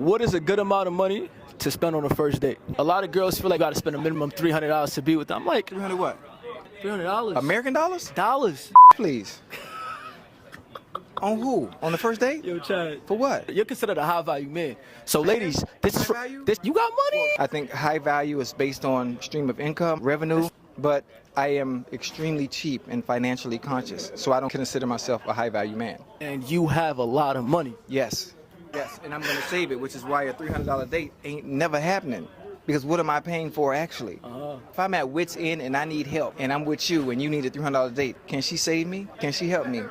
What is a good amount of money to spend on a first date? A lot of girls feel like you gotta spend a minimum $300 to be with them. I'm like, 300 what? $300. American dollars? Dollars. Please. On who? On the first date? Yo, Chad. For what? You're considered a high value man. So ladies, this is High value? you got money? I think high value is based on stream of income, revenue, but I am extremely cheap and financially conscious, so I don't consider myself a high value man. And you have a lot of money. Yes. Yes, and I'm going to save it, which is why a $300 date ain't never happening. Because what am I paying for actually? If I'm at wit's end and I need help and I'm with you and you need a $300 date, can she save me? Can she help me?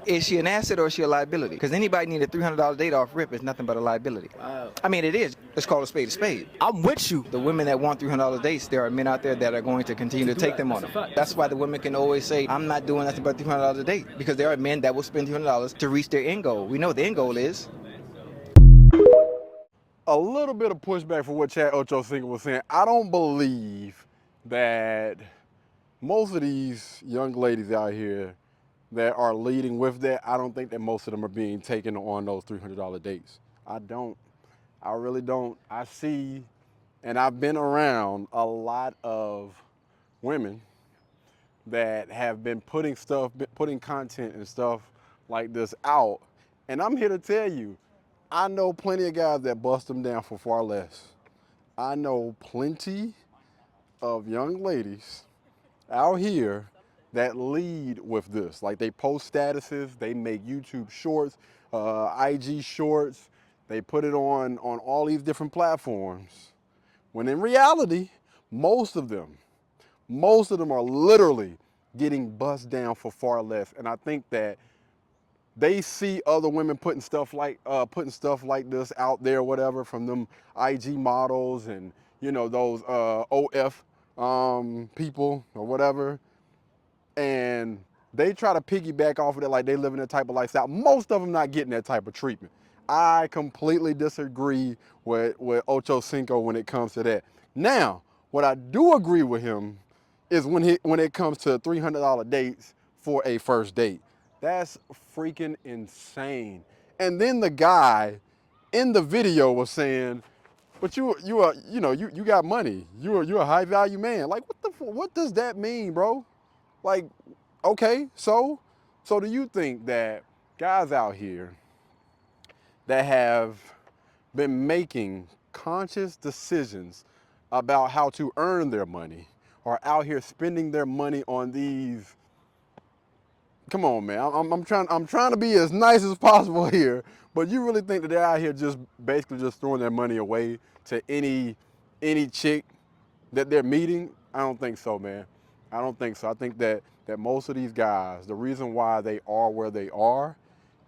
Is she an asset or is she a liability? Because anybody need a $300 date off rip is nothing but a liability. Wow. I mean, it is. Let's call a spade a spade. I'm with you. The women that want $300 dates, there are men out there that are going to continue to take them on them. That's why the women can always say, I'm not doing nothing but $300 a date. Because there are men that will spend $300 to reach their end goal. We know what the end goal is. A little bit of pushback for what Chad Ochocinco was saying. I don't believe that most of these young ladies out here that are leading with that, I don't think that most of them are being taken on those $300 dates. I don't. I really don't. I see, and I've been around a lot of women that have been putting content and stuff like this out. And I'm here to tell you, I know plenty of guys that bust them down for far less. I know plenty of young ladies out here that lead with this. Like they post statuses, they make YouTube shorts, IG shorts, they put it on all these different platforms. When in reality, most of them are literally getting bust down for far less. And I think that they see other women putting stuff like this out there, whatever, from them IG models and those OF people or whatever, and they try to piggyback off of it like they living that type of lifestyle. Most of them not getting that type of treatment. I completely disagree with Ochocinco when it comes to that. Now, what I do agree with him is when it comes to $300 dates for a first date. That's freaking insane. And then the guy in the video was saying, "But you got money. You're a high value man." Like, what does that mean, bro? Like, okay, so do you think that guys out here that have been making conscious decisions about how to earn their money are out here spending their money on these? Come on, man. I'm trying to be as nice as possible here, but you really think that they're out here just basically just throwing their money away to any chick that they're meeting? I don't think so, man. I don't think so. I think that most of these guys, the reason why they are where they are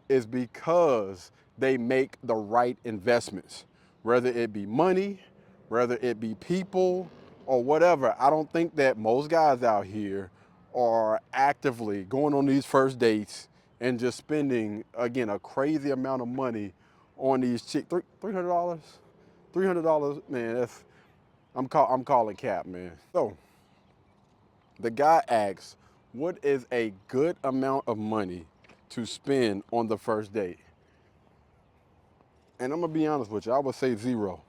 is because they make the right investments, whether it be money, whether it be people, or whatever. I don't think that most guys out here are actively going on these first dates and just spending, again, a crazy amount of money on these chicks. $300? $300, man, I'm calling cap, man. So the guy asks, what is a good amount of money to spend on the first date? And I'm gonna be honest with you, I would say zero.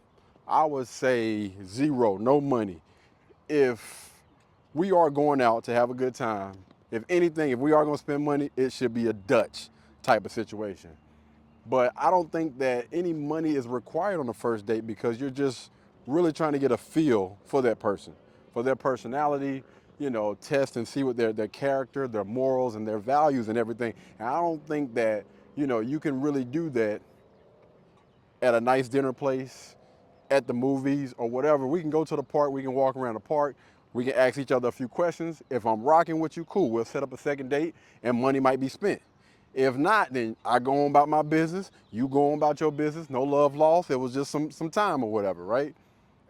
I would say zero, no money. If we are going out to have a good time, if anything, if we are gonna spend money, it should be a Dutch type of situation. But I don't think that any money is required on the first date because you're just really trying to get a feel for that person, for their personality, test and see what their character, their morals, and their values and everything. And I don't think that, you can really do that at a nice dinner place, at the movies, or whatever. We can go to the park, we can walk around the park, we can ask each other a few questions. If I'm rocking with you, cool, we'll set up a second date and money might be spent. If not, then I go on about my business, you go on about your business, no love lost, it was just some time or whatever, right?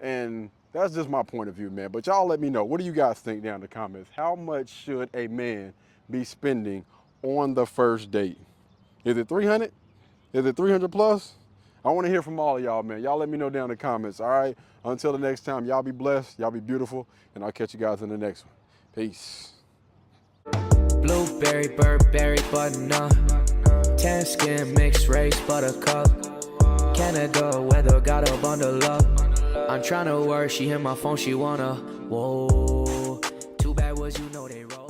And that's just my point of view, man. But y'all let me know, what do you guys think down in the comments? How much should a man be spending on the first date? Is it 300? Is it 300 plus? I want to hear from all of y'all, man. Y'all let me know down in the comments, all right? Until the next time, y'all be blessed, y'all be beautiful, and I'll catch you guys in the next one. Peace. Blueberry, Burberry, button up. Tan skin, mixed race, buttercup. Canada, weather got her bundle up. I'm tryna work, she hit my phone, she wanna. Whoa, too bad was you know they roll.